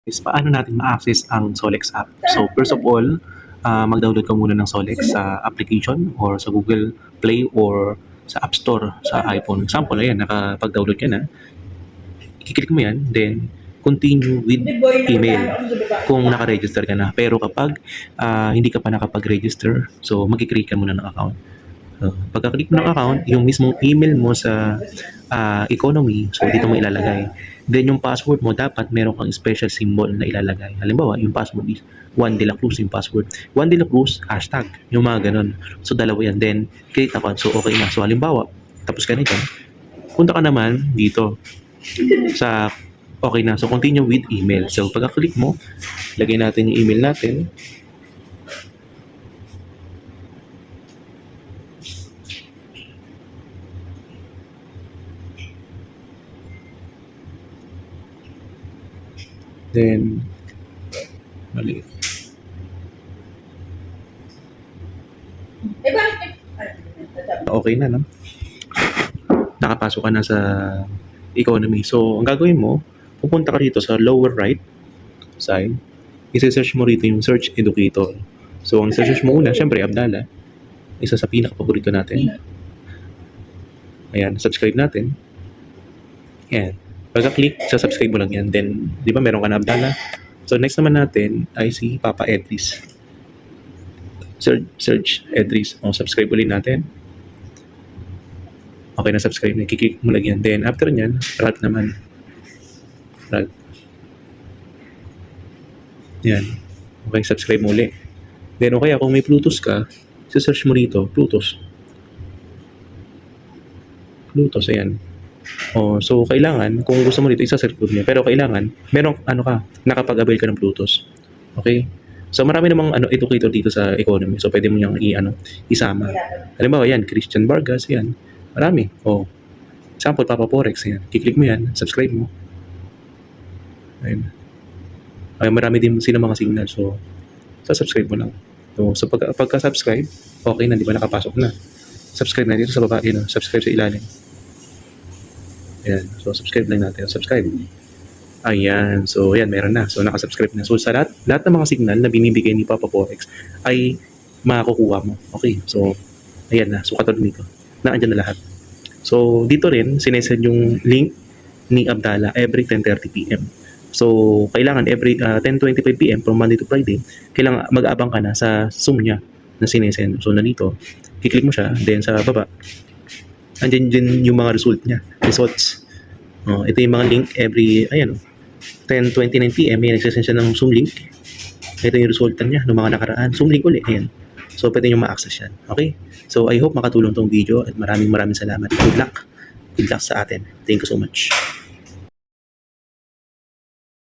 is paano natin ma-access ang Solex app. So first of all, mag-download ka muna ng Solex sa application or sa Google Play or sa App Store sa iPhone. Example, ayan, nakapag-download ka na. I-click mo yan, then continue with email kung naka-register ka na. Pero kapag hindi ka pa nakapag-register, so mag-create ka muna ng account. So, pagka-click mo ng account, yung mismong email mo sa economy, so dito mo ilalagay. Then yung password mo, dapat meron kang special symbol na ilalagay. Halimbawa, yung password is Juan de la Cruz yung password. Juan de la Cruz, hashtag, yung mga ganun. So dalawa yan. Then, create account. So okay na. So halimbawa, tapos ka nito, punta ka naman dito sa okay na. So continue with email. So pagka-click mo, lagay natin yung email natin. Then, mali. Okay na, no? Nakapasok ka na sa economy. So, ang gagawin mo, pupunta ka dito sa lower right side. I-search mo rito yung Search Educator. So, ang search mo una, syempre, Abdala. Isa sa pinaka-paborito natin. Ayan, subscribe natin. Ayan. Pagka-click, sa subscribe mo lang yan. Then, di ba meron ka na Abdala? So, next naman natin ay si Papa Edris. Search Edris. O, subscribe ulit natin. Okay na subscribe na. Kiklik mo lang yan. Then, after nyan, Ralph naman. Ralph. Yan. Okay, subscribe mo ulit. Then, okay, kung may Plutus ka, search mo rito, Plutus. Plutus, ayan. Oh, so kailangan kung gusto mo dito isa-search mo niya, pero kailangan merong nakapag-avail ka ng Plutus. Okay? So marami namang educator dito sa economy. So pwede mo yang isama. Halimbawa yan, Christian Vargas yan. Marami. Oh. Example, Papa Forex yan. Kiklik mo yan, subscribe mo. Ayun. Ay, marami din sila mga signal. So subscribe mo lang. So pagka-subscribe, okay na, di ba nakapasok na. Subscribe na dito sa baba, subscribe sa ilalim. Ayan. So, subscribe lang natin. Subscribe. Ayan. So, ayan. Meron na. So, nakasubscribe na. So, sa lahat ng mga signal na binibigay ni Papa Forex ay makakukuha mo. Okay. So, ayan na. So, katulad nito. Naandyan na lahat. So, dito rin, sinesend yung link ni Abdala every 10:30 p.m. So, kailangan every 10:25 p.m. from Monday to Friday, kailangan mag-abang ka na sa Zoom niya na sinesend. So, nandito, kiklik mo siya. Then, sa baba, andyan din yung mga results. Ito yung mga link every, 10:29 p.m. may nagsasend siya ng Zoom link. Ito yung resulta niya ng mga nakaraan. Zoom link ulit, ayan. So, pwede nyo ma-access yan. Okay? So, I hope makatulong tong video at maraming salamat. Good luck sa atin. Thank you so much.